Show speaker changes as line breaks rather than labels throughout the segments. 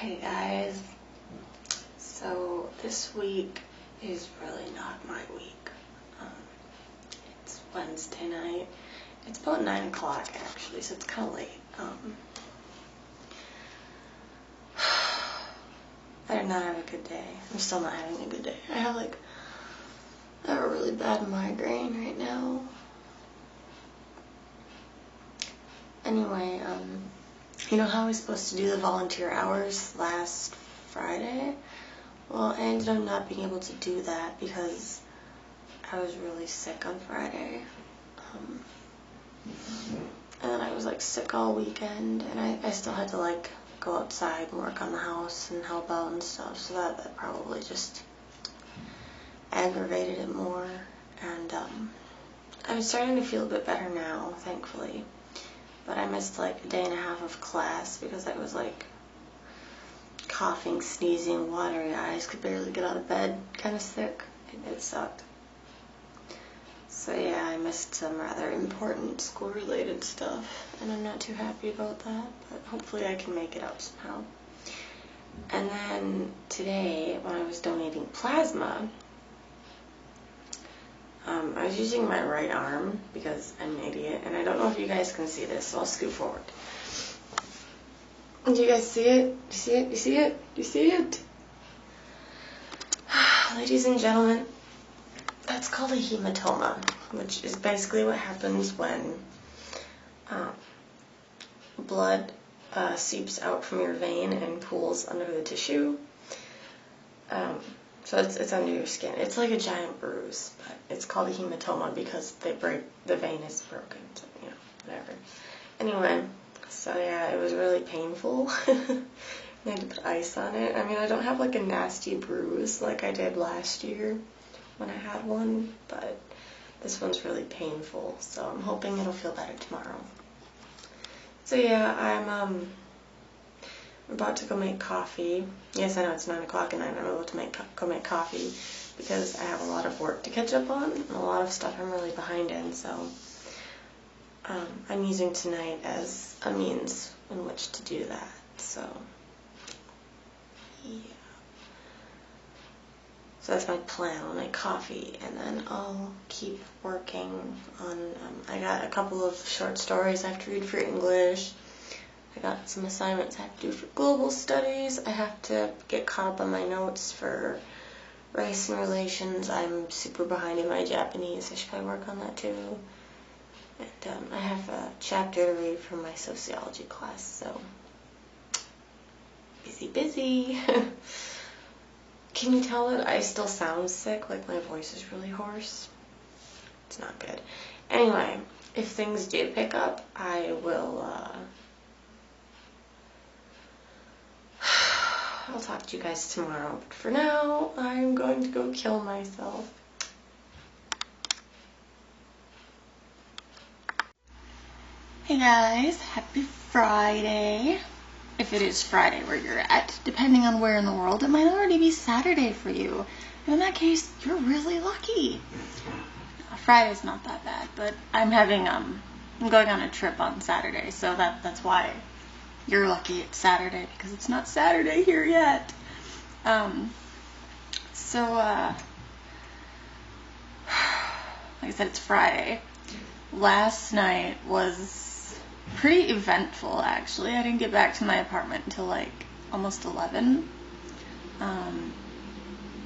Hey guys, so this week is really not my week. It's Wednesday night. It's about 9 o'clock actually, so it's kind of late. I did not have a good day. I'm still not having a good day. I have a really bad migraine right now. Anyway, you know how I was supposed to do the volunteer hours last Friday? Well, I ended up not being able to do that because I was really sick on Friday. And then I was sick all weekend, and I still had to go outside and work on the house and help out and stuff, so that probably just aggravated it more. And I'm starting to feel a bit better now, thankfully. But I missed a day and a half of class because I was coughing, sneezing, watery eyes, could barely get out of bed, kind of sick. It sucked. So yeah, I missed some rather important school-related stuff, and I'm not too happy about that, but hopefully I can make it out somehow. And then today, when I was donating plasma, I was using my right arm because I'm an idiot, and I don't know if you guys can see this, so I'll scoot forward. Do you guys see it? Do you see it? Do you see it? Do you see it? Ladies and gentlemen, that's called a hematoma, which is basically what happens when blood seeps out from your vein and pools under the tissue. So it's under your skin. It's like a giant bruise, but it's called a hematoma because the vein is broken, so, whatever. Anyway, so yeah, it was really painful. I had to put ice on it. I mean, I don't have a nasty bruise like I did last year when I had one, but this one's really painful, so I'm hoping it'll feel better tomorrow. So yeah, I'm about to go make coffee. Yes, I know it's 9 o'clock and I'm about to go make coffee because I have a lot of work to catch up on and a lot of stuff I'm really behind in, so I'm using tonight as a means in which to do that, so yeah. So that's my plan. I'll make coffee and then I'll keep working on, I got a couple of short stories I have to read for English. I got some assignments I have to do for global studies. I have to get caught up on my notes for race and relations. I'm super behind in my Japanese. I should probably work on that too. And I have a chapter to read from my sociology class, so busy. Can you tell that I still sound sick? My voice is really hoarse? It's not good. Anyway, if things do pick up, I will, I'll talk to you guys tomorrow. But for now, I'm going to go kill myself. Hey guys, happy Friday. If it is Friday where you're at, depending on where in the world, it might already be Saturday for you. And in that case, you're really lucky. Friday's not that bad, but I'm going on a trip on Saturday, so that's why you're lucky it's Saturday, because it's not Saturday here yet. Like I said, it's Friday. Last night was pretty eventful, actually. I didn't get back to my apartment until almost 11.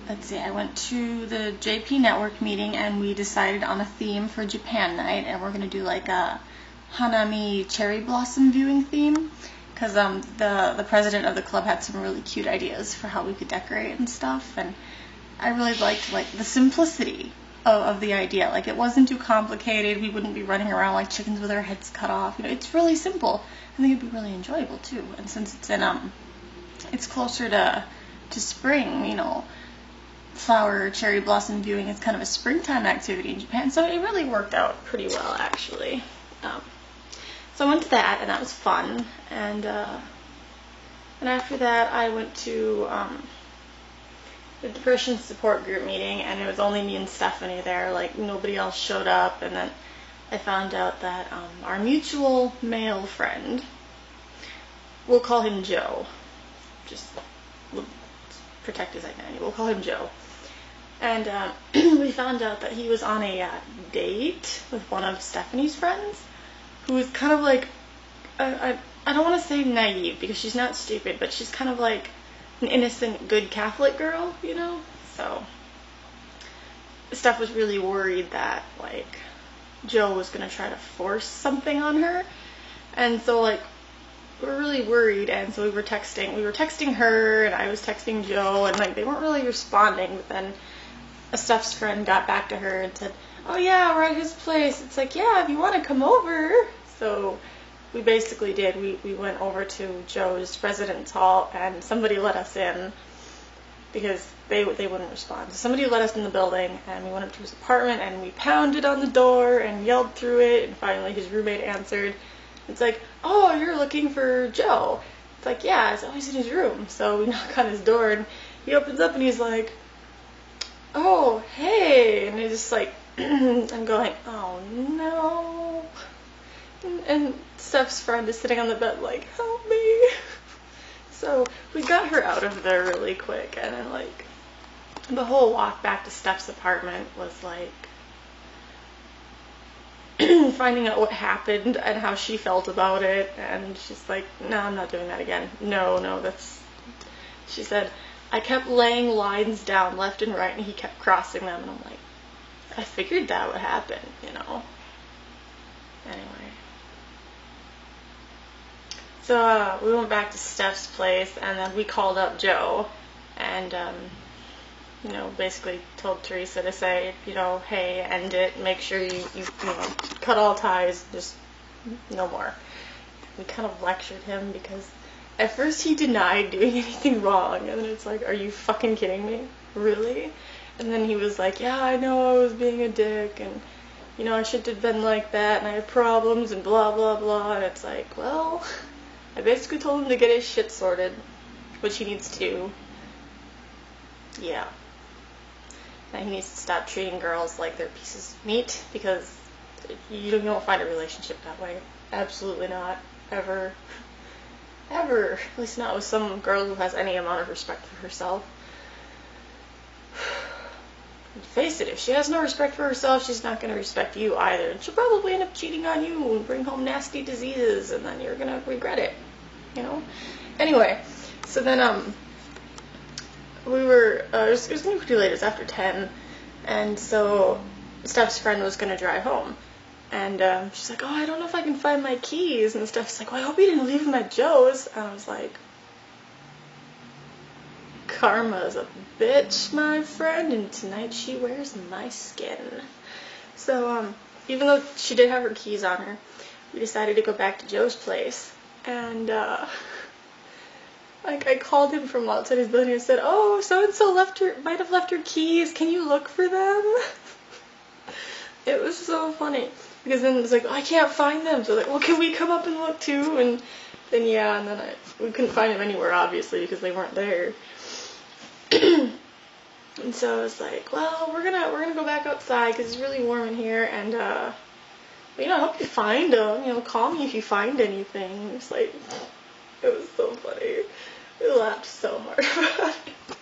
Let's see, I went to the JP Network meeting and we decided on a theme for Japan night, and we're going to do a Hanami cherry blossom viewing theme, because the president of the club had some really cute ideas for how we could decorate and stuff, and I really liked the simplicity of the idea. It wasn't too complicated. We wouldn't be running around like chickens with our heads cut off. It's really simple. I think it'd be really enjoyable too. And since it's it's closer to spring, flower cherry blossom viewing is kind of a springtime activity in Japan, so it really worked out pretty well actually. So I went to that, and that was fun. And after that, I went to the depression support group meeting, and it was only me and Stephanie there. Nobody else showed up. And then I found out that our mutual male friend, we'll call him Joe. just protect his identity. We'll call him Joe. And we found out that he was on a date with one of Stephanie's friends, who was kind of like, I don't want to say naive, because she's not stupid, but she's kind of like an innocent, good Catholic girl, you know? So Steph was really worried that, like, Joe was going to try to force something on her. And so, like, we were really worried, and so we were texting her, and I was texting Joe, and, like, they weren't really responding. But then Steph's friend got back to her and said, oh yeah, we're at his place. It's like, yeah, if you want to come over. So we basically did. We went over to Joe's residence hall, and somebody let us in because they wouldn't respond. So somebody let us in the building, and we went up to his apartment, and we pounded on the door and yelled through it, and finally his roommate answered. It's like, oh, you're looking for Joe. It's like, yeah, it's always in his room. So we knock on his door, and he opens up, and he's like, oh, hey. And he's just like, I'm going, oh no. And Steph's friend is sitting on the bed like, help me. So we got her out of there really quick, and then, like, the whole walk back to Steph's apartment was like finding out what happened and how she felt about it, and she's like, no, I'm not doing that again. No, she said, I kept laying lines down left and right, and he kept crossing them, and I'm like, I figured that would happen, you know. Anyway. So we went back to Steph's place, and then we called up Joe, and, you know, basically told Teresa to say, you know, hey, end it, make sure you know, cut all ties, just no more. We kind of lectured him because at first he denied doing anything wrong, and then it's like, are you fucking kidding me? Really? And then he was like, yeah, I know I was being a dick, and, you know, I shouldn't have been like that, and I have problems, and blah, blah, blah, and it's like, well, I basically told him to get his shit sorted, which he needs to do. Yeah. And he needs to stop treating girls like they're pieces of meat, because you don't find a relationship that way. Absolutely not. Ever. Ever. At least not with some girl who has any amount of respect for herself. Face it, if she has no respect for herself, she's not going to respect you either. And she'll probably end up cheating on you and bring home nasty diseases, and then you're going to regret it. You know? Anyway, so then, we were, it was going to be pretty late, it was after 10, and so Steph's friend was going to drive home, and she's like, oh, I don't know if I can find my keys, and Steph's like, well, I hope you didn't leave them at Joe's, and I was like, karma's a bitch, my friend, and tonight she wears my skin. So, even though she did have her keys on her, we decided to go back to Joe's place, and, like, I called him from outside his building and said, oh, so-and-so might have left her keys, can you look for them? It was so funny, because then it was like, oh, I can't find them, so like, well, can we come up and look too? And then, yeah, and then we couldn't find them anywhere, obviously, because they weren't there. And so I was like, well, we're gonna go back outside because it's really warm in here, and you know, I hope you find them. You know, call me if you find anything. It's like, it was so funny. We laughed so hard about it.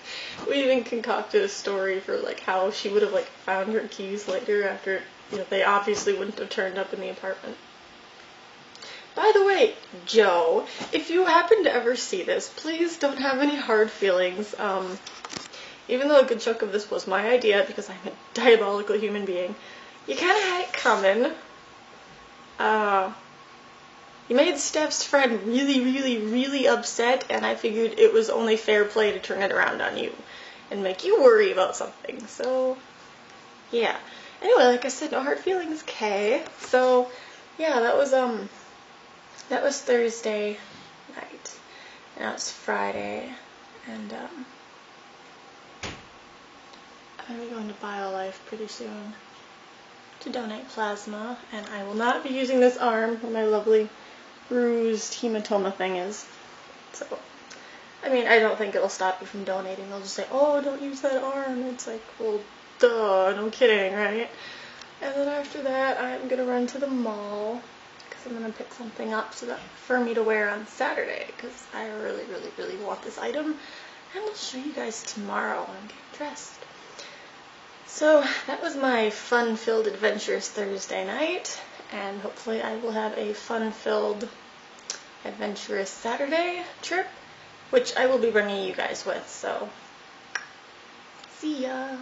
We even concocted a story for like how she would have like found her keys later after, you know, they obviously wouldn't have turned up in the apartment. By the way, Joe, if you happen to ever see this, please don't have any hard feelings. Even though a good chunk of this was my idea, because I'm a diabolical human being, you kind of had it coming. You made Steph's friend really, really, really upset, and I figured it was only fair play to turn it around on you and make you worry about something. So, yeah. Anyway, like I said, no hard feelings, okay? So, yeah, that was Thursday night. Now it's Friday, and I'm going to be going to BioLife pretty soon to donate plasma, and I will not be using this arm where my lovely bruised hematoma thing is. So, I mean, I don't think it'll stop you from donating. They'll just say, oh, don't use that arm. It's like, well, duh, no kidding, right? And then after that, I'm gonna run to the mall, because I'm going to pick something up for me to wear on Saturday because I really, really, really want this item. And I'll show you guys tomorrow when I'm getting dressed. So that was my fun-filled adventurous Thursday night, and hopefully I will have a fun-filled adventurous Saturday trip, which I will be bringing you guys with, so see ya!